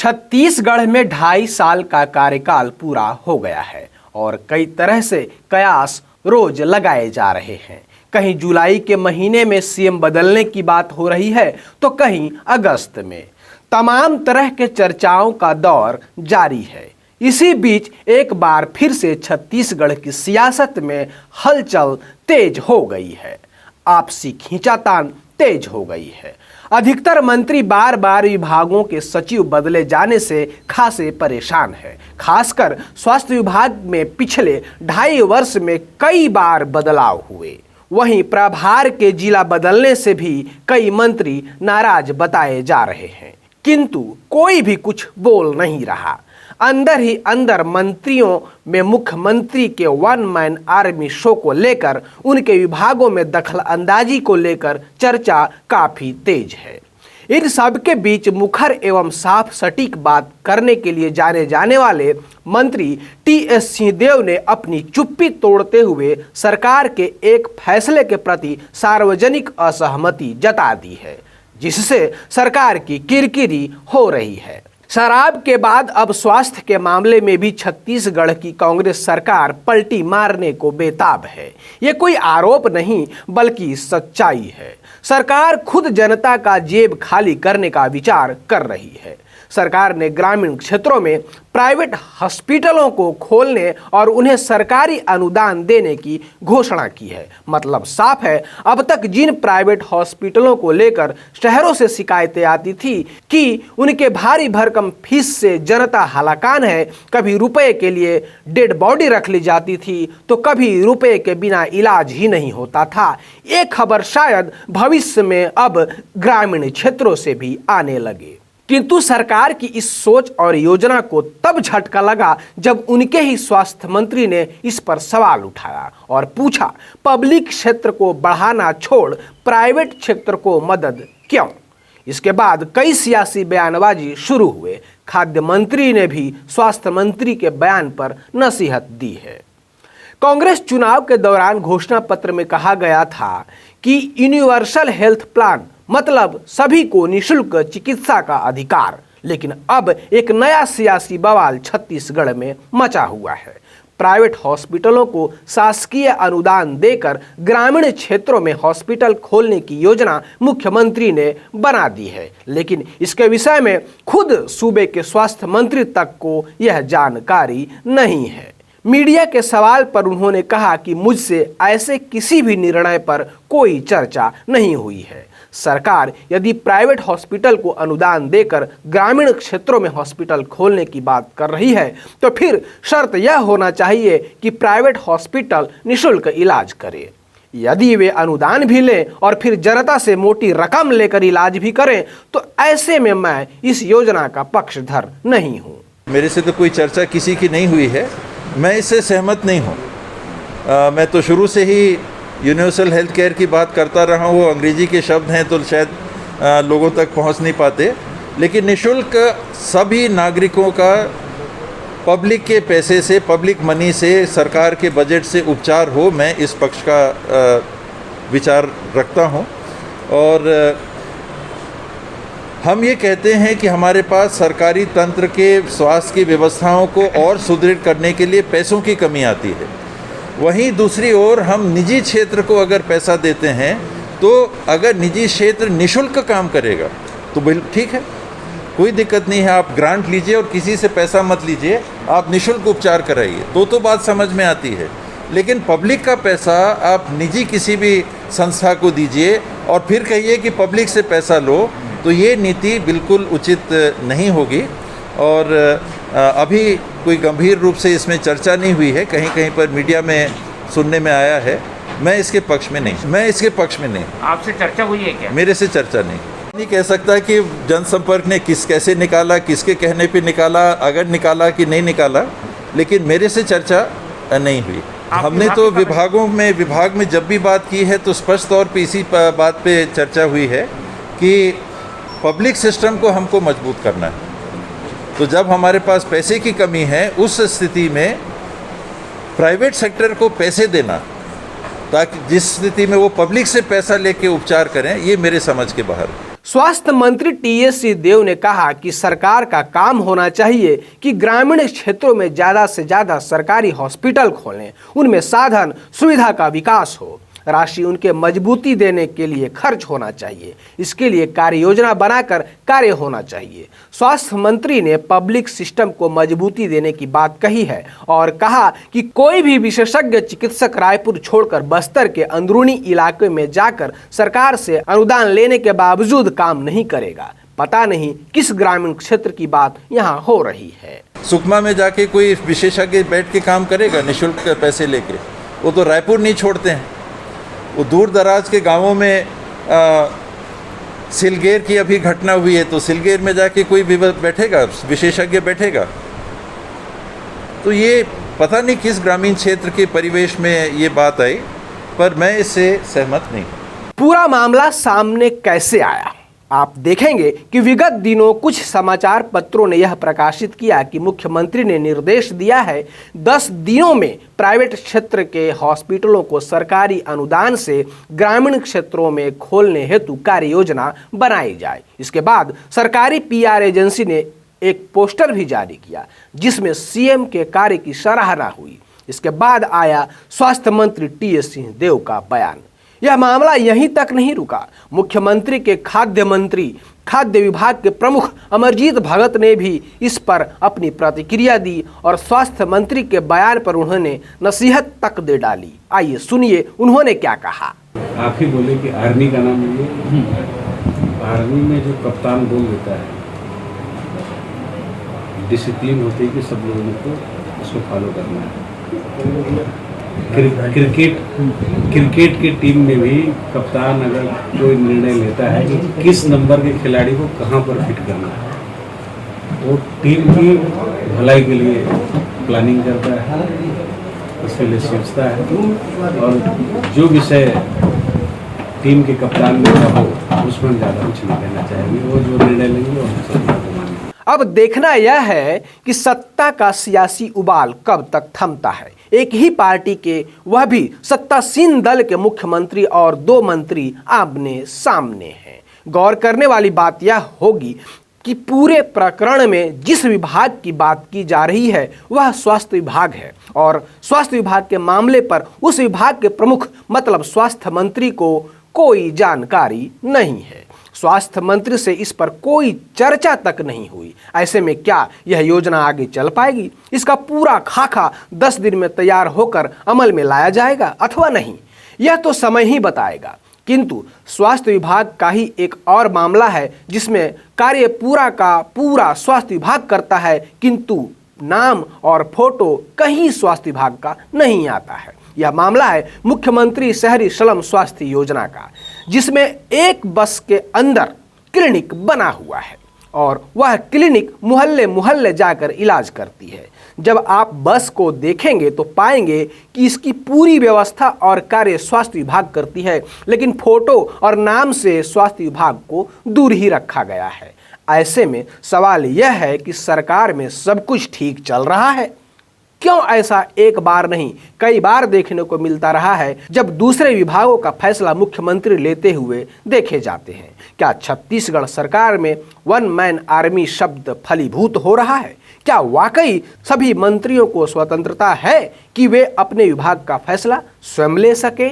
छत्तीसगढ़ में 2.5 साल का कार्यकाल पूरा हो गया है और कई तरह से कयास रोज लगाए जा रहे हैं। कहीं जुलाई के महीने में सीएम बदलने की बात हो रही है तो कहीं अगस्त में। तमाम तरह के चर्चाओं का दौर जारी है। इसी बीच एक बार फिर से छत्तीसगढ़ की सियासत में हलचल तेज हो गई है। आपसी खींचातान तेज हो गई है। अधिकतर मंत्री बार बार विभागों के सचिव बदले जाने से खासे परेशान है। खासकर स्वास्थ्य विभाग में पिछले 2.5 वर्ष में कई बार बदलाव हुए। वहीं प्रभार के जिला बदलने से भी कई मंत्री नाराज बताए जा रहे हैं, किंतु कोई भी कुछ बोल नहीं रहा। अंदर ही अंदर मंत्रियों में मुख्यमंत्री के वन मैन आर्मी शो को लेकर, उनके विभागों में दखल अंदाजी को लेकर चर्चा काफी तेज है। इन सब के बीच मुखर एवं साफ सटीक बात करने के लिए जाने जाने वाले मंत्री टीएस सिंहदेव ने अपनी चुप्पी तोड़ते हुए सरकार के एक फैसले के प्रति सार्वजनिक असहमति जता दी है, जिससे सरकार की किरकिरी हो रही है। शराब के बाद अब स्वास्थ्य के मामले में भी छत्तीसगढ़ की कांग्रेस सरकार पलटी मारने को बेताब है। ये कोई आरोप नहीं बल्कि सच्चाई है। सरकार खुद जनता का जेब खाली करने का विचार कर रही है। सरकार ने ग्रामीण क्षेत्रों में प्राइवेट हॉस्पिटलों को खोलने और उन्हें सरकारी अनुदान देने की घोषणा की है। मतलब साफ है, अब तक जिन प्राइवेट हॉस्पिटलों को लेकर शहरों से शिकायतें आती थी कि उनके भारी भरकम फीस से जनता हलाकान है, कभी रुपए के लिए डेड बॉडी रख ली जाती थी तो कभी रुपए के बिना इलाज ही नहीं होता था, ये खबर शायद भविष्य में अब ग्रामीण क्षेत्रों से भी आने लगे। किंतु सरकार की इस सोच और योजना को तब झटका लगा जब उनके ही स्वास्थ्य मंत्री ने इस पर सवाल उठाया और पूछा, पब्लिक क्षेत्र को बढ़ाना छोड़ प्राइवेट क्षेत्र को मदद क्यों? इसके बाद कई सियासी बयानबाजी शुरू हुए। खाद्य मंत्री ने भी स्वास्थ्य मंत्री के बयान पर नसीहत दी है। कांग्रेस चुनाव के दौरान घोषणा पत्र में कहा गया था कि यूनिवर्सल हेल्थ प्लान मतलब सभी को निःशुल्क चिकित्सा का अधिकार। लेकिन अब एक नया सियासी बवाल छत्तीसगढ़ में मचा हुआ है। प्राइवेट हॉस्पिटलों को शासकीय अनुदान देकर ग्रामीण क्षेत्रों में हॉस्पिटल खोलने की योजना मुख्यमंत्री ने बना दी है, लेकिन इसके विषय में खुद सूबे के स्वास्थ्य मंत्री तक को यह जानकारी नहीं है। मीडिया के सवाल पर उन्होंने कहा कि मुझसे ऐसे किसी भी निर्णय पर कोई चर्चा नहीं हुई है। सरकार यदि प्राइवेट हॉस्पिटल को अनुदान देकर ग्रामीण क्षेत्रों में हॉस्पिटल खोलने की बात कर रही है तो फिर शर्त यह होना चाहिए कि प्राइवेट हॉस्पिटल निःशुल्क इलाज करे। यदि वे अनुदान भी लें और फिर जनता से मोटी रकम लेकर इलाज भी करें तो ऐसे में मैं इस योजना का पक्षधर नहीं हूँ। मेरे से तो कोई चर्चा किसी की नहीं हुई है, मैं इससे सहमत नहीं हूँ। मैं तो शुरू से ही यूनिवर्सल हेल्थ केयर की बात करता रहा हूँ। वो अंग्रेजी के शब्द हैं तो शायद लोगों तक पहुँच नहीं पाते, लेकिन निःशुल्क सभी नागरिकों का पब्लिक के पैसे से, पब्लिक मनी से, सरकार के बजट से उपचार हो, मैं इस पक्ष का विचार रखता हूँ। और हम ये कहते हैं कि हमारे पास सरकारी तंत्र के स्वास्थ्य की व्यवस्थाओं को और सुदृढ़ करने के लिए पैसों की कमी आती है। वहीं दूसरी ओर हम निजी क्षेत्र को अगर पैसा देते हैं तो अगर निजी क्षेत्र निःशुल्क काम करेगा तो बिल्कुल ठीक है, कोई दिक्कत नहीं है। आप ग्रांट लीजिए और किसी से पैसा मत लीजिए, आप निःशुल्क उपचार कराइए तो बात समझ में आती है। लेकिन पब्लिक का पैसा आप निजी किसी भी संस्था को दीजिए और फिर कहिए कि पब्लिक से पैसा लो, तो ये नीति बिल्कुल उचित नहीं होगी। और अभी कोई गंभीर रूप से इसमें चर्चा नहीं हुई है, कहीं कहीं पर मीडिया में सुनने में आया है। मैं इसके पक्ष में नहीं। आपसे चर्चा हुई है क्या? मेरे से चर्चा नहीं कह सकता कि जनसंपर्क ने कैसे निकाला, किसके कहने पे निकाला, अगर निकाला कि नहीं निकाला, लेकिन मेरे से चर्चा नहीं हुई। हमने तो विभाग में जब भी बात की है तो स्पष्ट तौर पे इसी बात पे चर्चा हुई है कि पब्लिक सिस्टम को हमको मजबूत करना है। तो जब हमारे पास पैसे की कमी है, उस स्थिति में प्राइवेट सेक्टर को पैसे देना ताकि जिस स्थिति में वो पब्लिक से पैसा लेके उपचार करें, ये मेरे समझ के बाहर है। स्वास्थ्य मंत्री टीएस सिंहदेव ने कहा कि सरकार का काम होना चाहिए कि ग्रामीण क्षेत्रों में ज़्यादा से ज़्यादा सरकारी हॉस्पिटल खोलें, उनमें साधन सुविधा का विकास हो, राशि उनके मजबूती देने के लिए खर्च होना चाहिए, इसके लिए कार्य योजना बनाकर कार्य होना चाहिए। स्वास्थ्य मंत्री ने पब्लिक सिस्टम को मजबूती देने की बात कही है और कहा कि कोई भी विशेषज्ञ चिकित्सक रायपुर छोड़कर बस्तर के अंदरूनी इलाके में जाकर सरकार से अनुदान लेने के बावजूद काम नहीं करेगा। पता नहीं किस ग्रामीण क्षेत्र की बात यहाँ हो रही है। सुकमा में जाके कोई विशेषज्ञ बैठ के काम करेगा निःशुल्क पैसे लेके? वो तो रायपुर नहीं छोड़ते हैं। वो दूर दराज के गांवों में सिलगेर की अभी घटना हुई है, तो सिलगेर में जाके कोई भी बैठेगा, विशेषज्ञ बैठेगा? तो ये पता नहीं किस ग्रामीण क्षेत्र के परिवेश में ये बात आई, पर मैं इससे सहमत नहीं। पूरा मामला सामने कैसे आया आप देखेंगे कि विगत दिनों कुछ समाचार पत्रों ने यह प्रकाशित किया कि मुख्यमंत्री ने निर्देश दिया है 10 दिनों में प्राइवेट क्षेत्र के हॉस्पिटलों को सरकारी अनुदान से ग्रामीण क्षेत्रों में खोलने हेतु कार्य योजना बनाई जाए। इसके बाद सरकारी पीआर एजेंसी ने एक पोस्टर भी जारी किया जिसमें सीएम के कार्य की सराहना हुई। इसके बाद आया स्वास्थ्य मंत्री टीएस सिंहदेव का बयान। यह मामला यहीं तक नहीं रुका। मुख्यमंत्री के खाद्य विभाग के प्रमुख अमरजीत भगत ने भी इस पर अपनी प्रतिक्रिया दी और स्वास्थ्य मंत्री के बयान पर उन्होंने नसीहत तक दे डाली। आइए सुनिए उन्होंने क्या कहा। आप ही बोले कि आर्मी का नाम लीजिए। आर्मी में जो कप्तान बोल देता है, डिसिप्लिन होती है कि सब लोगों को उसको फॉलो करना है। क्रिकेट की टीम में भी कप्तान अगर कोई निर्णय लेता है कि किस नंबर के खिलाड़ी को कहां पर फिट करना है, वो टीम की भलाई के लिए प्लानिंग करता है, उसके लिए सोचता है और जो विषय टीम के कप्तान ने कहा हो उसमें ज़्यादा कुछ नहीं कहना चाहिए। वो जो निर्णय लेंगे वो सब मानेंगे। अब देखना यह है कि सत्ता का सियासी उबाल कब तक थमता है। एक ही पार्टी के, वह भी सत्तासीन दल के मुख्यमंत्री और 2 मंत्री आमने सामने हैं। गौर करने वाली बात यह होगी कि पूरे प्रकरण में जिस विभाग की बात की जा रही है वह स्वास्थ्य विभाग है और स्वास्थ्य विभाग के मामले पर उस विभाग के प्रमुख मतलब स्वास्थ्य मंत्री को कोई जानकारी नहीं है। स्वास्थ्य मंत्री से इस पर कोई चर्चा तक नहीं हुई। ऐसे में क्या यह योजना आगे चल पाएगी? इसका पूरा खाका 10 दिन में तैयार होकर अमल में लाया जाएगा अथवा नहीं, यह तो समय ही बताएगा। किंतु स्वास्थ्य विभाग का ही एक और मामला है जिसमें कार्य पूरा का पूरा स्वास्थ्य विभाग करता है, किंतु नाम और फोटो कहीं स्वास्थ्य विभाग का नहीं आता है। यह मामला है मुख्यमंत्री शहरी स्लम स्वास्थ्य योजना का, जिसमें एक बस के अंदर क्लिनिक बना हुआ है और वह क्लिनिक मोहल्ले मोहल्ले जाकर इलाज करती है। जब आप बस को देखेंगे तो पाएंगे कि इसकी पूरी व्यवस्था और कार्य स्वास्थ्य विभाग करती है, लेकिन फोटो और नाम से स्वास्थ्य विभाग को दूर ही रखा गया है। ऐसे में सवाल यह है कि सरकार में सब कुछ ठीक चल रहा है? क्यों ऐसा एक बार नहीं कई बार देखने को मिलता रहा है जब दूसरे विभागों का फैसला मुख्यमंत्री लेते हुए देखे जाते हैं? क्या छत्तीसगढ़ सरकार में 1 मैन आर्मी शब्द फलीभूत हो रहा है? क्या वाकई सभी मंत्रियों को स्वतंत्रता है कि वे अपने विभाग का फैसला स्वयं ले सके?